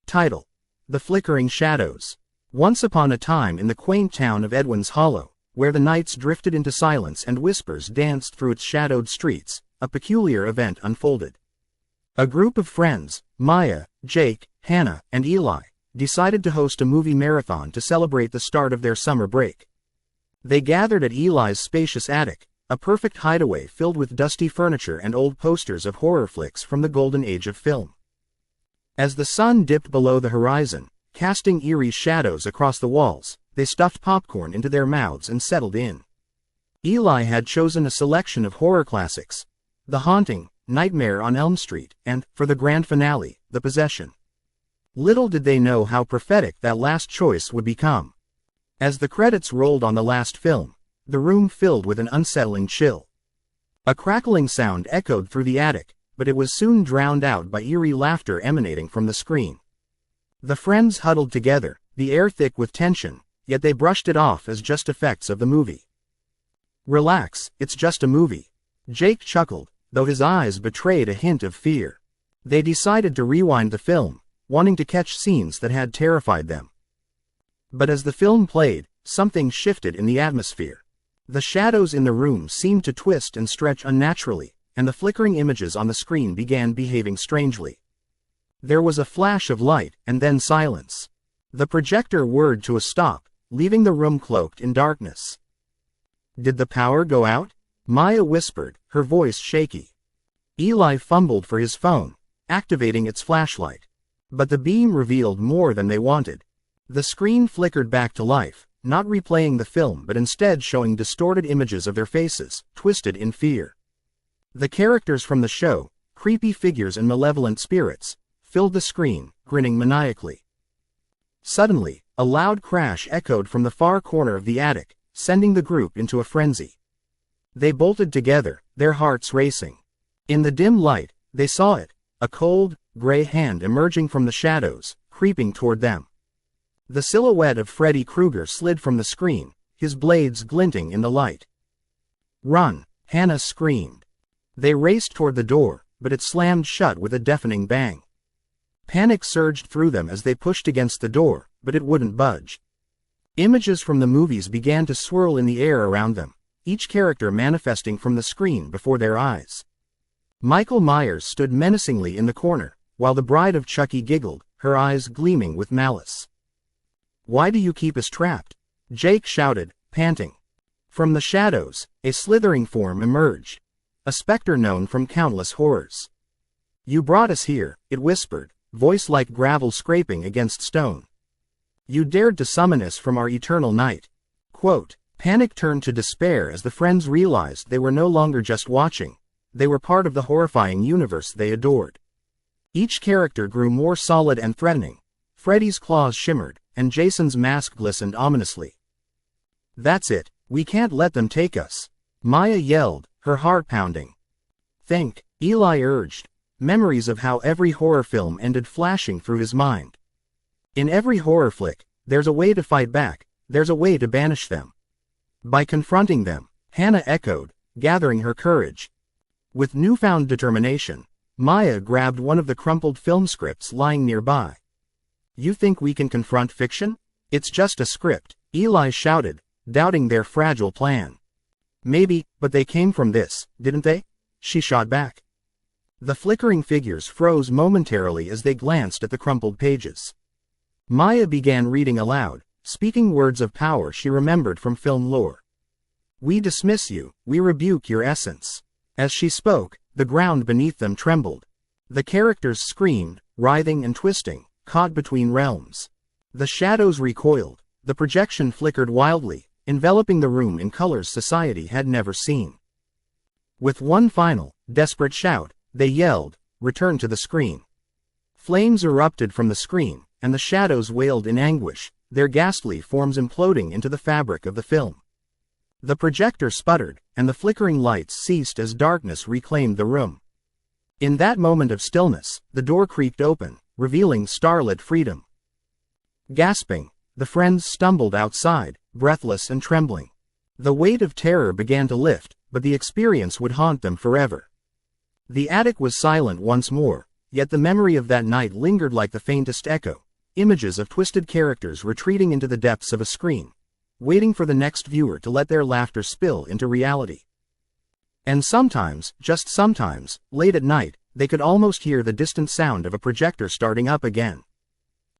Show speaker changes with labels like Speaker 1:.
Speaker 1: Title: The Flickering Shadows. Once upon a time in the quaint town of Edwin's Hollow, where the nights drifted into silence and whispers danced through its shadowed streets, a peculiar event unfolded. A group of friends, Maya, Jake, Hannah, and Eli, decided to host a movie marathon to celebrate the start of their summer break. They gathered at Eli's spacious attic, a perfect hideaway filled with dusty furniture and old posters of horror flicks from the golden age of film. As the sun dipped below the horizon, casting eerie shadows across the walls, they stuffed popcorn into their mouths and settled in. Eli had chosen a selection of horror classics: The Haunting, Nightmare on Elm Street, and, for the grand finale, The Possession. Little did they know how prophetic that last choice would become. As the credits rolled on the last film, the room filled with an unsettling chill. A crackling sound echoed through the attic, but it was soon drowned out by eerie laughter emanating from the screen. The friends huddled together, the air thick with tension, yet they brushed it off as just effects of the movie. "Relax, it's just a movie," Jake chuckled, though his eyes betrayed a hint of fear. They decided to rewind the film, wanting to catch scenes that had terrified them. But as the film played, something shifted in the atmosphere. The shadows in the room seemed to twist and stretch unnaturally, and the flickering images on the screen began behaving strangely. There was a flash of light, and then silence. The projector whirred to a stop, leaving the room cloaked in darkness. "Did the power go out?" Maya whispered, her voice shaky. Eli fumbled for his phone, activating its flashlight. But the beam revealed more than they wanted. The screen flickered back to life, not replaying the film but instead showing distorted images of their faces, twisted in fear. The characters from the show, creepy figures and malevolent spirits, filled the screen, grinning maniacally. Suddenly, a loud crash echoed from the far corner of the attic, sending the group into a frenzy. They bolted together, their hearts racing. In the dim light, they saw it, a cold, gray hand emerging from the shadows, creeping toward them. The silhouette of Freddy Krueger slid from the screen, his blades glinting in the light. "Run!" Hannah screamed. They raced toward the door, but it slammed shut with a deafening bang. Panic surged through them as they pushed against the door, but it wouldn't budge. Images from the movies began to swirl in the air around them, each character manifesting from the screen before their eyes. Michael Myers stood menacingly in the corner, while the bride of Chucky giggled, her eyes gleaming with malice. "Why do you keep us trapped?" Jake shouted, panting. From the shadows, a slithering form emerged, a specter known from countless horrors. "You brought us here," it whispered, voice like gravel scraping against stone. "You dared to summon us from our eternal night." Quote, Panic turned to despair as the friends realized they were no longer just watching, they were part of the horrifying universe they adored. Each character grew more solid and threatening. Freddy's claws shimmered, and Jason's mask glistened ominously. "That's it, we can't let them take us," Maya yelled, her heart pounding. "Think," Eli urged, memories of how every horror film ended flashing through his mind. "In every horror flick, there's a way to fight back, there's a way to banish them." By confronting them, Hannah echoed, gathering her courage. With newfound determination, Maya grabbed one of the crumpled film scripts lying nearby. "You think we can confront fiction? It's just a script," Eli shouted, doubting their fragile plan. "Maybe, but they came from this, didn't they?" she shot back. The flickering figures froze momentarily as they glanced at the crumpled pages. Maya began reading aloud, speaking words of power she remembered from film lore. "We dismiss you, we rebuke your essence." As she spoke, the ground beneath them trembled. The characters screamed, writhing and twisting, caught between realms. The shadows recoiled, the projection flickered wildly, enveloping the room in colors society had never seen. With one final, desperate shout, they yelled, "Return to the screen." Flames erupted from the screen, and the shadows wailed in anguish, their ghastly forms imploding into the fabric of the film. The projector sputtered, and the flickering lights ceased as darkness reclaimed the room. In that moment of stillness, the door creaked open, revealing starlit freedom. Gasping, the friends stumbled outside, breathless and trembling. The weight of terror began to lift, but the experience would haunt them forever. The attic was silent once more, Yet the memory of that night lingered like the faintest echo, images of twisted characters retreating into the depths of a screen, waiting for the next viewer to let their laughter spill into reality. And sometimes, just sometimes, late at night, they could almost hear the distant sound of a projector starting up again.